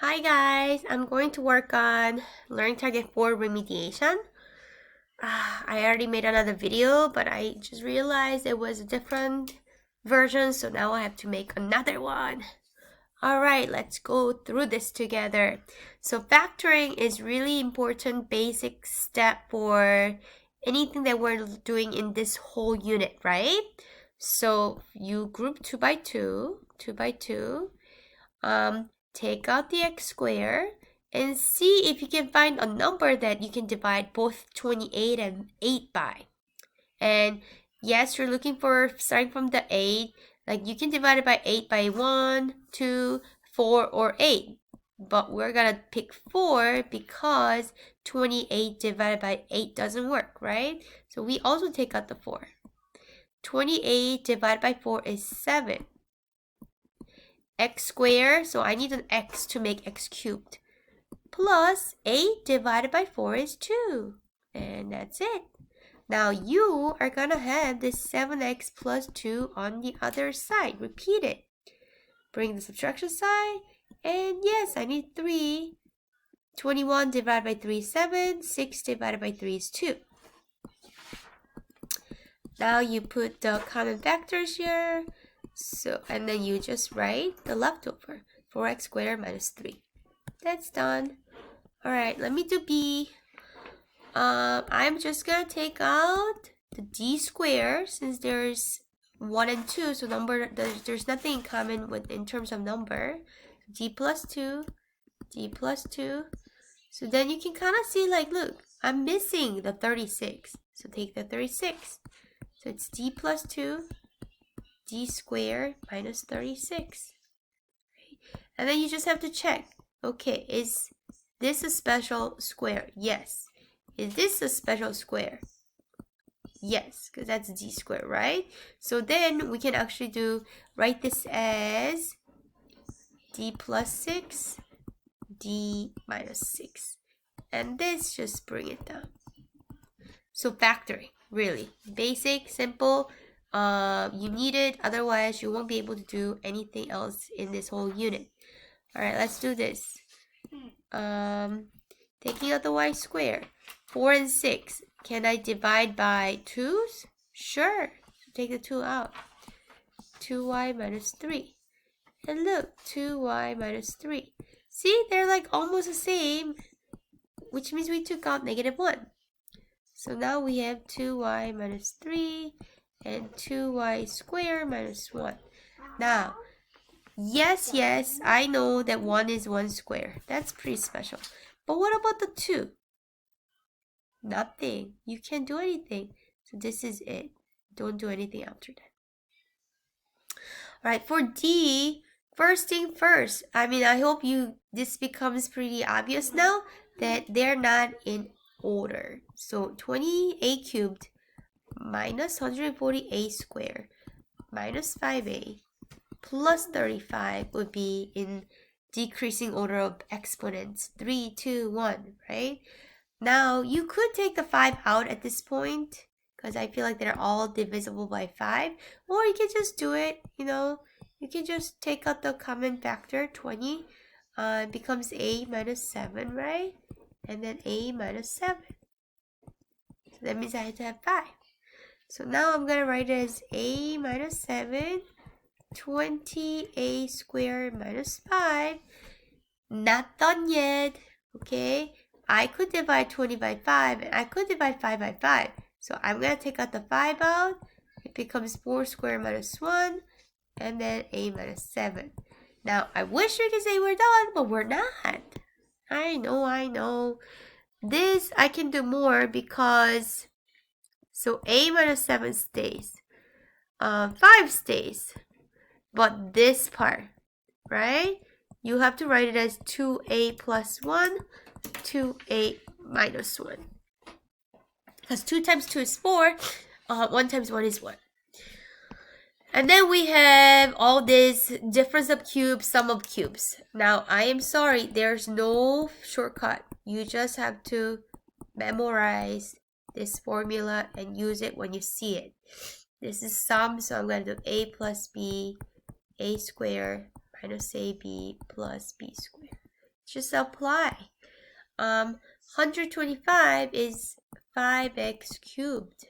Hi guys, I'm going to work on Learning Target 4 Remediation. I already made another video, but I just realized it was a different version, so now I have to make another one. Alright, let's go through this together. So factoring is really important basic step for anything that we're doing in this whole unit, right? So you group 2 by 2, 2 by 2. Take out the x squared and see if you can find a number that you can divide both 28 and 8 by. And yes, you're looking for starting from the 8, like you can divide it by 8 by 1, 2, 4, or 8. But we're gonna pick 4 because 28 divided by 8 doesn't work, right? So we also take out the 4. 28 divided by 4 is 7. X squared, so I need an x to make x cubed, plus 8 divided by 4 is 2. And that's it. Now you are gonna have this 7x plus 2 on the other side. Repeat it. Bring the subtraction side. And yes, I need 3. 21 divided by 3 is 7. 6 divided by 3 is 2. Now you put the common factors here. So, and then you just write the leftover. 4x squared minus 3. That's done. Alright, let me do B. I'm just gonna take out the d squared since there's 1 and 2, so there's nothing in common in terms of number. D plus 2, D plus 2. So then you can kind of see, like, look, I'm missing the 36. So take the 36. So it's D plus 2, d squared minus 36. And then you just have to check. Okay, is this a special square? Yes. Is this a special square? Yes, because that's d squared, right? So then we can actually write this as d plus 6, d minus 6. And this, just bring it down. So factoring, really. Basic, simple. You need it, otherwise you won't be able to do anything else in this whole unit. Alright, let's do this. Taking out the y squared. 4 and 6. Can I divide by 2's? Sure. Take the 2 out. 2y minus 3. And look, 2y minus 3. See, they're like almost the same, which means we took out negative 1. So now we have 2y minus 3 and 2y squared minus 1. Now, yes, I know that 1 is 1 square. That's pretty special. But what about the 2? Nothing. You can't do anything. So this is it. Don't do anything after that. Alright, for D, first thing first. I mean, I hope this becomes pretty obvious now that they're not in order. So 20a cubed minus 140a squared minus 5a plus 35 would be in decreasing order of exponents. 3, 2, 1, right? Now, you could take the 5 out at this point because I feel like they're all divisible by 5. Or you can just do it, you can just take out the common factor, 20. It becomes a minus 7, right? And then a minus 7. So that means I have to have 5. So now I'm going to write it as a minus 7, 20a squared minus 5. Not done yet, okay? I could divide 20 by 5, and I could divide 5 by 5. So I'm going to take out the 5 out. It becomes 4 squared minus 1, and then a minus 7. Now, I wish we could say we're done, but we're not. I know. This, I can do more because, so a minus 7 stays. 5 stays. But this part, right? You have to write it as 2a plus 1, 2a minus 1. Because 2 times 2 is 4, 1 times 1 is 1. And then we have all this difference of cubes, sum of cubes. Now, I am sorry, there's no shortcut. You just have to memorize this formula and use it when you see it. This is sum, so I'm going to do a plus b, a squared minus ab plus b squared. Just apply. 125 is 5x cubed.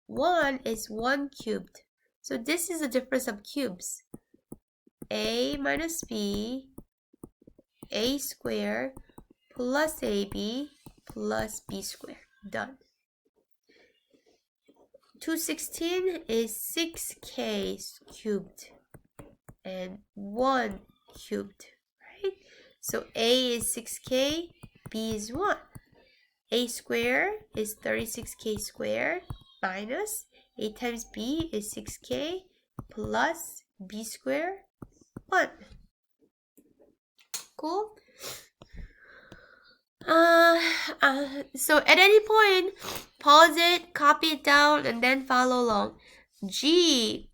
1 is 1 cubed. So this is the difference of cubes. A minus b, a squared plus ab plus b squared. Done. 216 is 6k cubed and 1 cubed, right? So a is 6k, b is 1. A squared is 36k squared minus a times b is 6k plus b squared 1. Cool? So at any point, pause it, copy it down, and then follow along. G.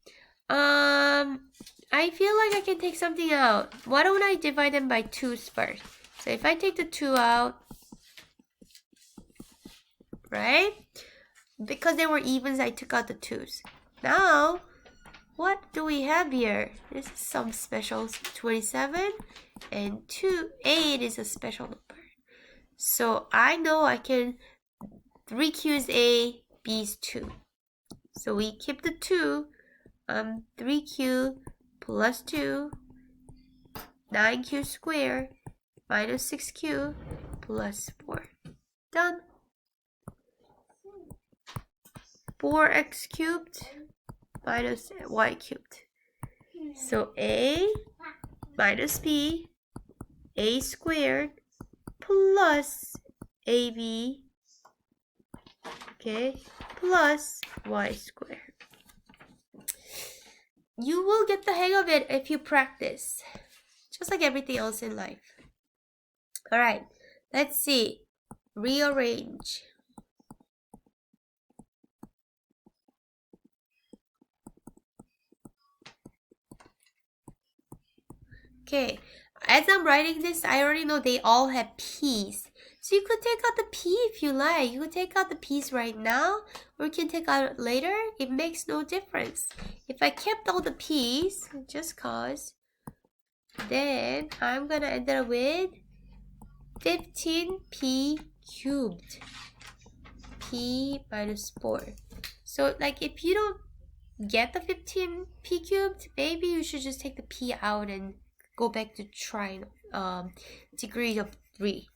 I feel like I can take something out. Why don't I divide them by 2's first? So if I take the 2 out, right? Because they were evens, I took out the 2's. Now, what do we have here? This is some specials. 27 and 8 is a special number. So I know I can 3q is a, b is 2. So we keep the 2. 3q plus 2, 9q squared minus 6q plus 4. Done. 4x cubed minus y cubed. So a minus b, a squared plus ab, okay, plus y squared. You will get the hang of it if you practice, just like everything else in life. All right, let's see. Rearrange. Okay, as I'm writing this, I already know they all have p's. So you could take out the p if you like. You could take out the p's right now, or you can take out later. It makes no difference. If I kept all the p's, just cause, then I'm gonna end up with 15p cubed. P minus 4. So like if you don't get the 15p cubed, maybe you should just take the p out and go back to trying degree of 3,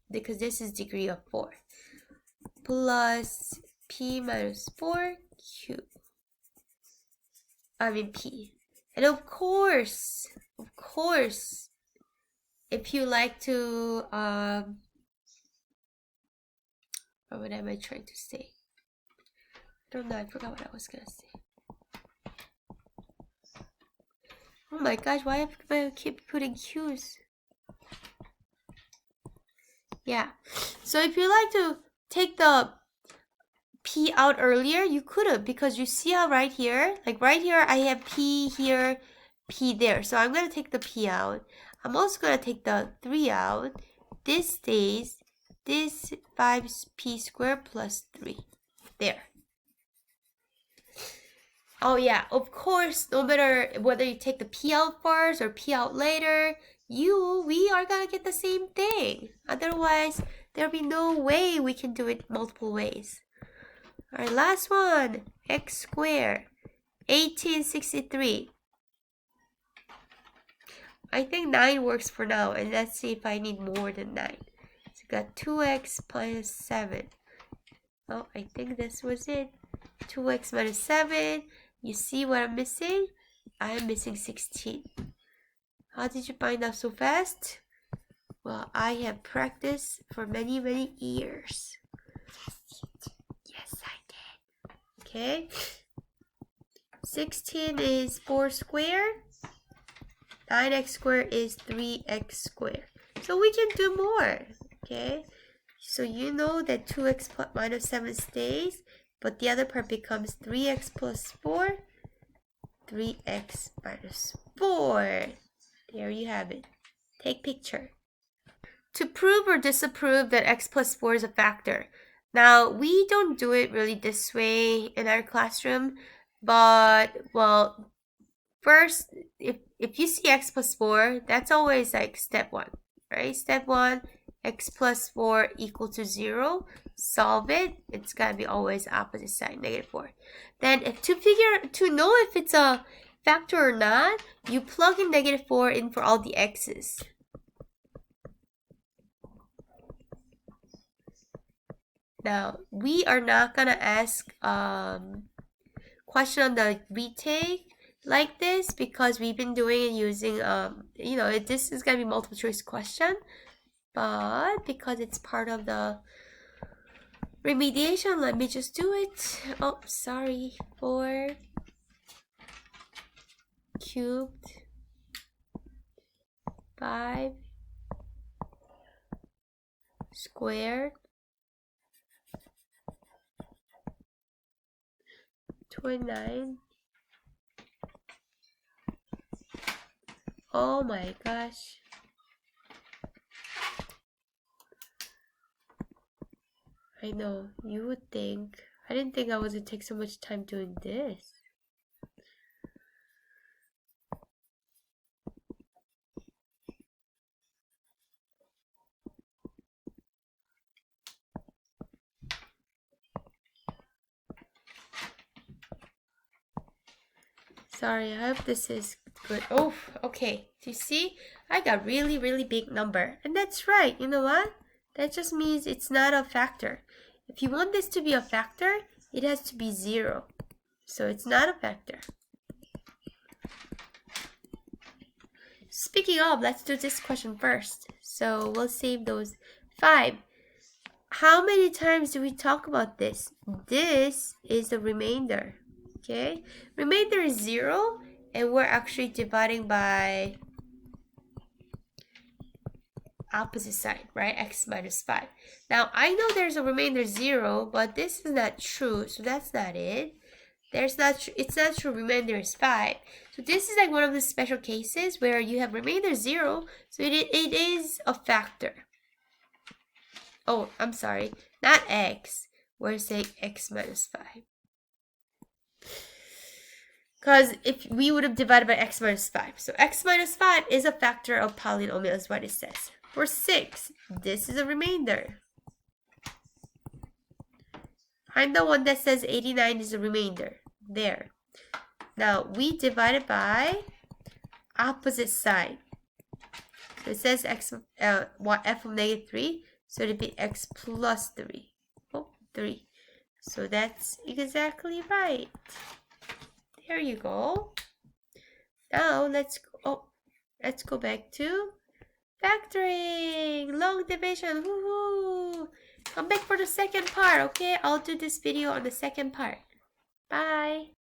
because this is degree of 4, plus p minus 4 cubed. P. And of course, if you like to what am I trying to say? I don't know, I forgot what I was gonna say. Oh my gosh, why do I keep putting Q's? Yeah, so if you like to take the P out earlier, you could have, because you see how right here, I have P here, P there. So I'm going to take the P out. I'm also going to take the 3 out. This stays. This 5p squared plus 3. There. Oh yeah, of course, no matter whether you take the P out first or P out later, we are gonna get the same thing. Otherwise, there'll be no way we can do it multiple ways. Alright, last one. X squared. 1863. I think 9 works for now, and let's see if I need more than 9. So we got 2x minus 7. Oh, I think this was it. 2x minus 7. You see what I'm missing? I am missing 16. How did you find out so fast? Well, I have practiced for many, many years. Yes, I did. Okay. 16 is 4 squared. 9x squared is 3x squared. So we can do more. Okay. So you know that 2x minus 7 stays. But the other part becomes 3x plus 4, 3x minus 4. There you have it. Take picture. To prove or disapprove that x plus 4 is a factor. Now, we don't do it really this way in our classroom, but, well, first, if you see x plus 4, that's always like step 1, right? Step 1, x plus 4 equal to 0. Solve it. It's gotta be always opposite side, -4. Then to know if it's a factor or not, you plug in -4 in for all the x's. Now, we are not gonna ask question on the retake like this because we've been doing it using this is gonna be multiple choice question, but because it's part of the remediation, let me just do it. Oh, sorry. 4 cubed 5 squared 29. Oh my gosh. I know, you would think. I didn't think I was gonna take so much time doing this. Sorry, I hope this is good. Oh, okay. Do you see? I got really, really big number. And that's right. You know what? That just means it's not a factor. If you want this to be a factor, it has to be 0. So it's not a factor. Speaking of, let's do this question first. So we'll save those 5. How many times do we talk about this? This is the remainder. Okay, remainder is 0, and we're actually dividing by opposite side, right? X minus 5. Now, I know there's a remainder 0, but this is not true, so that's not it. It's not true remainder is 5. So this is like one of the special cases where you have remainder 0, so it is a factor. Oh, I'm sorry, not x. We're saying x minus 5. Because if we would have divided by x minus 5. So x minus 5 is a factor of polynomial is what it says. For 6, this is a remainder. Find the one that says 89 is a remainder. There. Now, we divided by opposite side. So it says f of -3. So it'd be x plus 3. Oh, 3. So that's exactly right. There you go. Now let's go back to factoring. Long division. Woohoo! Come back for the second part, okay? I'll do this video on the second part. Bye.